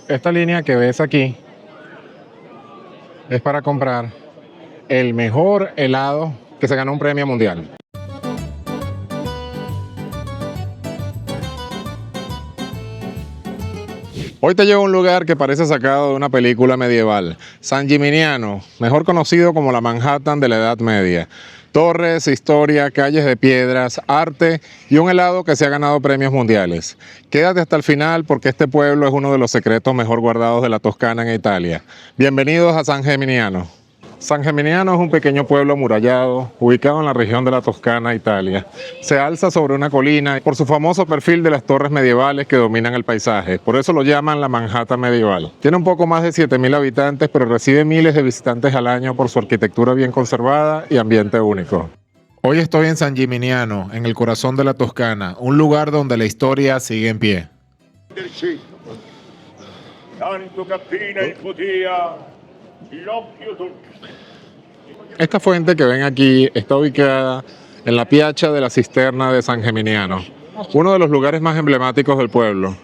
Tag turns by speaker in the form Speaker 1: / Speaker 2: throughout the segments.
Speaker 1: Esta línea que ves aquí es para comprar el mejor helado que se ganó un premio mundial. Hoy te llevo a un lugar que parece sacado de una película medieval, San Gimignano, mejor conocido como la Manhattan de la Edad Media. Torres, historia, calles de piedras, arte y un helado que se ha ganado premios mundiales. Quédate hasta el final porque este pueblo es uno de los secretos mejor guardados de la Toscana en Italia. Bienvenidos a San Gimignano. San Gimignano es un pequeño pueblo amurallado, ubicado en la región de la Toscana, Italia. Se alza sobre una colina por su famoso perfil de las torres medievales que dominan el paisaje. Por eso lo llaman la Manhattan medieval. Tiene un poco más de 7.000 habitantes, pero recibe miles de visitantes al año por su arquitectura bien conservada y ambiente único. Hoy estoy en San Gimignano, en el corazón de la Toscana, un lugar donde la historia sigue en pie. Esta fuente que ven aquí está ubicada en la Piazza de la Cisterna de San Gimignano, uno de los lugares más emblemáticos del pueblo.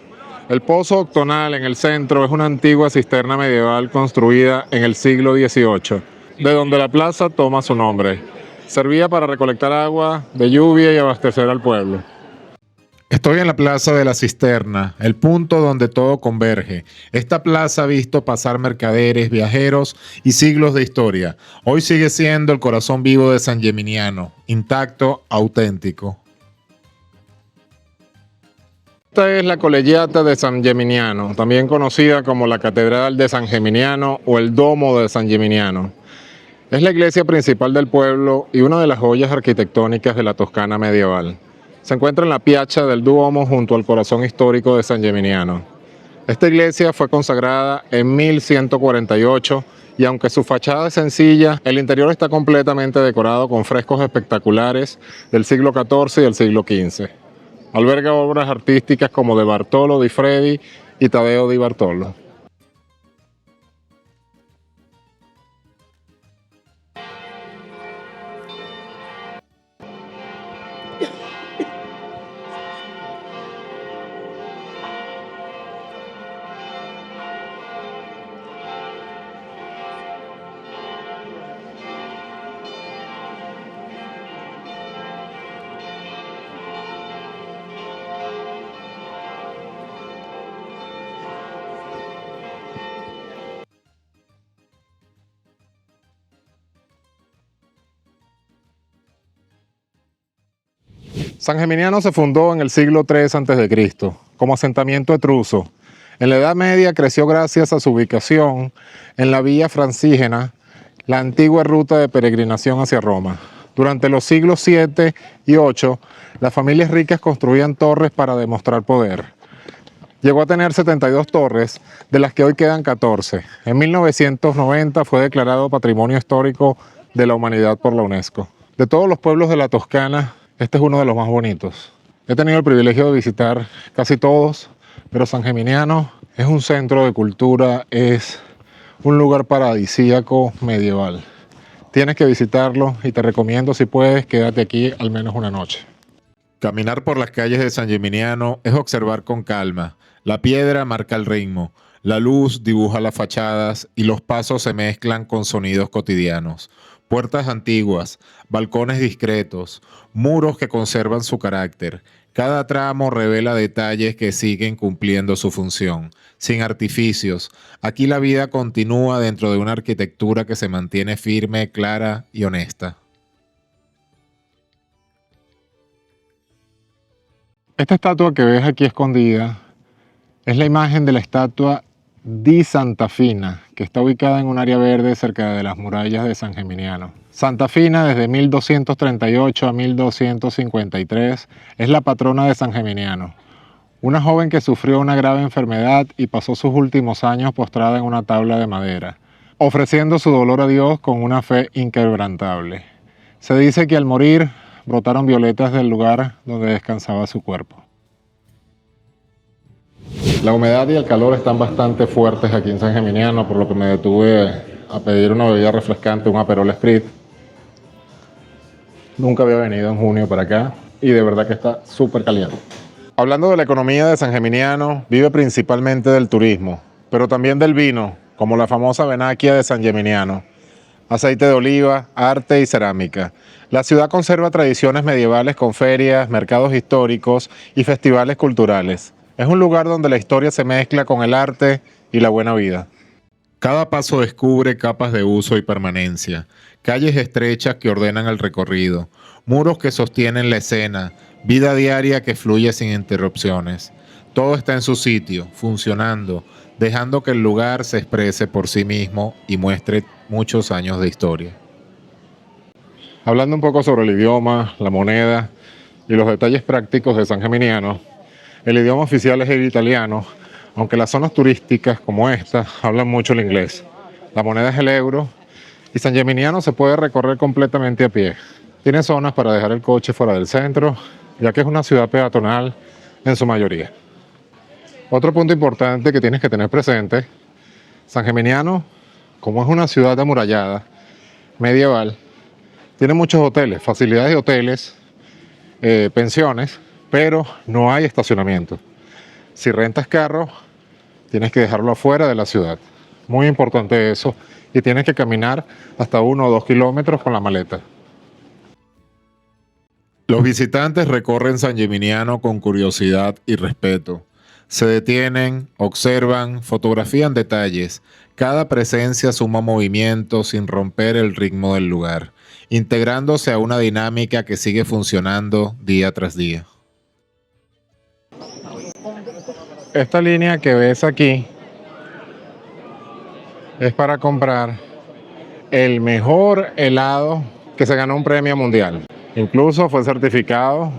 Speaker 1: El pozo octonal en el centro es una antigua cisterna medieval construida en el siglo XVIII, de donde la plaza toma su nombre. Servía para recolectar agua de lluvia y abastecer al pueblo. Estoy en la Plaza de la Cisterna, el punto donde todo converge. Esta plaza ha visto pasar mercaderes, viajeros y siglos de historia. Hoy sigue siendo el corazón vivo de San Gimignano, intacto, auténtico. Esta es la Collegiata de San Gimignano, también conocida como la Catedral de San Gimignano o el Domo de San Gimignano. Es la iglesia principal del pueblo y una de las joyas arquitectónicas de la Toscana medieval. Se encuentra en la Piazza del Duomo junto al corazón histórico de San Gimignano. Esta iglesia fue consagrada en 1148 y aunque su fachada es sencilla, el interior está completamente decorado con frescos espectaculares del siglo XIV y del siglo XV. Alberga obras artísticas como de Bartolo di Freddi y Taddeo di Bartolo. San Gimignano se fundó en el siglo III a.C. como asentamiento etruso. En la Edad Media creció gracias a su ubicación en la Vía Francígena, la antigua ruta de peregrinación hacia Roma. Durante los siglos 7 y 8, las familias ricas construían torres para demostrar poder. Llegó a tener 72 torres, de las que hoy quedan 14. En 1990 fue declarado Patrimonio Histórico de la Humanidad por la UNESCO. De todos los pueblos de la Toscana, este es uno de los más bonitos. He tenido el privilegio de visitar casi todos, pero San Gimignano es un centro de cultura, es un lugar paradisíaco medieval. Tienes que visitarlo y te recomiendo, si puedes, quédate aquí al menos una noche. Caminar por las calles de San Gimignano es observar con calma. La piedra marca el ritmo, la luz dibuja las fachadas y los pasos se mezclan con sonidos cotidianos. Puertas antiguas, balcones discretos, muros que conservan su carácter. Cada tramo revela detalles que siguen cumpliendo su función. Sin artificios, aquí la vida continúa dentro de una arquitectura que se mantiene firme, clara y honesta. Esta estatua que ves aquí escondida es la imagen de la estatua di Santa Fina, que está ubicada en un área verde cerca de las murallas de San Gimignano. Santa Fina, desde 1238 a 1253, es la patrona de San Gimignano, una joven que sufrió una grave enfermedad y pasó sus últimos años postrada en una tabla de madera, ofreciendo su dolor a Dios con una fe inquebrantable. Se dice que al morir brotaron violetas del lugar donde descansaba su cuerpo. La humedad y el calor están bastante fuertes aquí en San Gimignano, por lo que me detuve a pedir una bebida refrescante, un Aperol Spritz. Nunca había venido en junio para acá y de verdad que está súper caliente. Hablando de la economía de San Gimignano, vive principalmente del turismo, pero también del vino, como la famosa Venaquia de San Geminiano, aceite de oliva, arte y cerámica. La ciudad conserva tradiciones medievales con ferias, mercados históricos y festivales culturales. Es un lugar donde la historia se mezcla con el arte y la buena vida. Cada paso descubre capas de uso y permanencia, calles estrechas que ordenan el recorrido, muros que sostienen la escena, vida diaria que fluye sin interrupciones. Todo está en su sitio, funcionando, dejando que el lugar se exprese por sí mismo y muestre muchos años de historia. Hablando un poco sobre el idioma, la moneda y los detalles prácticos de San Geminiano, el idioma oficial es el italiano, aunque las zonas turísticas como esta hablan mucho el inglés. La moneda es el euro y San Geminiano se puede recorrer completamente a pie. Tiene zonas para dejar el coche fuera del centro, ya que es una ciudad peatonal en su mayoría. Otro punto importante que tienes que tener presente, San Geminiano, como es una ciudad amurallada, medieval, tiene muchos hoteles, facilidades de hoteles, pensiones, pero no hay estacionamiento. Si rentas carro, tienes que dejarlo afuera de la ciudad. Muy importante eso. Y tienes que caminar hasta 1 o 2 kilómetros con la maleta. Los visitantes recorren San Geminiano con curiosidad y respeto. Se detienen, observan, fotografían detalles. Cada presencia suma movimiento sin romper el ritmo del lugar, integrándose a una dinámica que sigue funcionando día tras día. Esta línea que ves aquí es para comprar el mejor helado que se ganó un premio mundial. Incluso fue certificado.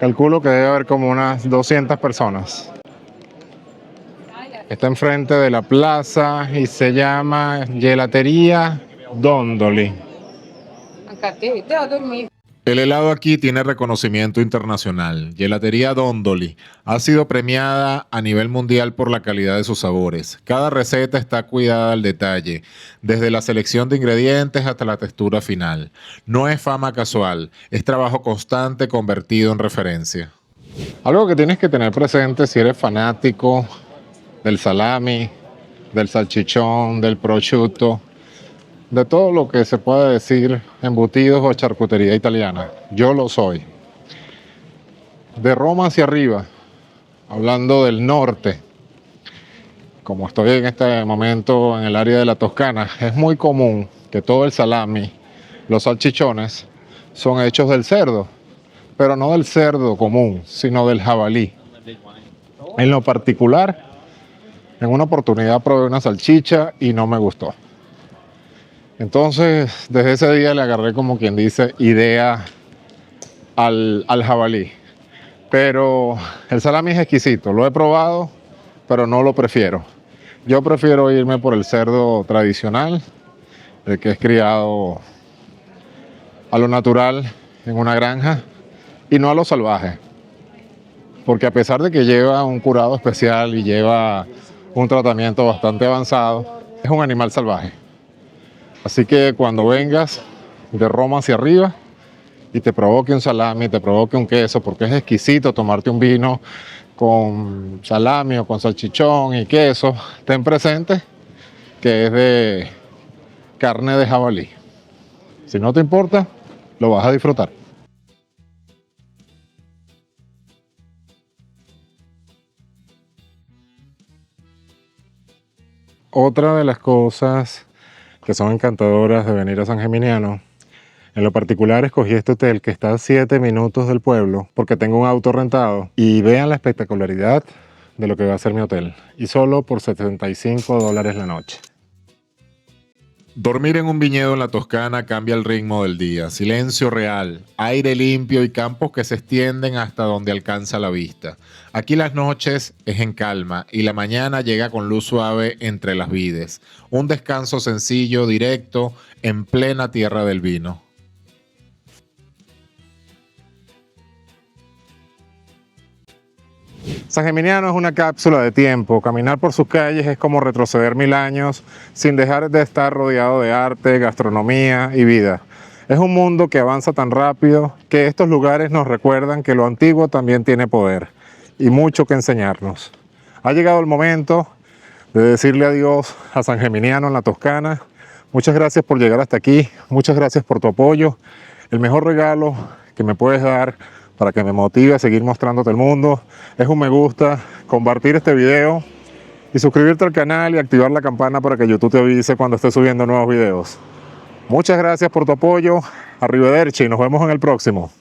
Speaker 1: Calculo que debe haber como unas 200 personas. Está enfrente de la plaza y se llama Gelateria Dondoli. El helado aquí tiene reconocimiento internacional. Gelateria Dondoli ha sido premiada a nivel mundial por la calidad de sus sabores. Cada receta está cuidada al detalle, desde la selección de ingredientes hasta la textura final. No es fama casual, es trabajo constante convertido en referencia. Algo que tienes que tener presente si eres fanático del salami, del salchichón, del prosciutto, de todo lo que se pueda decir embutidos o charcutería italiana. Yo lo soy. De Roma hacia arriba, hablando del norte, como estoy en este momento en el área de la Toscana, es muy común que todo el salami, los salchichones, son hechos del cerdo, pero no del cerdo común, sino del jabalí. En lo particular, en una oportunidad probé una salchicha y no me gustó. Entonces, desde ese día le agarré, como quien dice, idea al jabalí. Pero el salami es exquisito, lo he probado, pero no lo prefiero. Yo prefiero irme por el cerdo tradicional, el que es criado a lo natural en una granja y no a lo salvaje. Porque a pesar de que lleva un curado especial y lleva un tratamiento bastante avanzado, es un animal salvaje. Así que cuando vengas de Roma hacia arriba y te provoque un salami, te provoque un queso, porque es exquisito tomarte un vino con salami o con salchichón y queso, ten presente que es de carne de jabalí. Si no te importa, lo vas a disfrutar. Otra de las cosas que son encantadoras de venir a San Geminiano, en lo particular escogí este hotel que está a 7 minutos del pueblo porque tengo un auto rentado, y vean la espectacularidad de lo que va a ser mi hotel, y solo por $75 la noche. Dormir en un viñedo en la Toscana cambia el ritmo del día. Silencio real, aire limpio y campos que se extienden hasta donde alcanza la vista. Aquí las noches es en calma y la mañana llega con luz suave entre las vides. Un descanso sencillo, directo, en plena tierra del vino. San Geminiano es una cápsula de tiempo. Caminar por sus calles es como retroceder 1000 años sin dejar de estar rodeado de arte, gastronomía y vida. Es un mundo que avanza tan rápido que estos lugares nos recuerdan que lo antiguo también tiene poder y mucho que enseñarnos. Ha llegado el momento de decirle adiós a San Geminiano en la Toscana. Muchas gracias por llegar hasta aquí, muchas gracias por tu apoyo. El mejor regalo que me puedes dar para que me motive a seguir mostrándote el mundo es un me gusta, compartir este video y suscribirte al canal y activar la campana para que YouTube te avise cuando esté subiendo nuevos videos. Muchas gracias por tu apoyo, arrivederci, nos vemos en el próximo.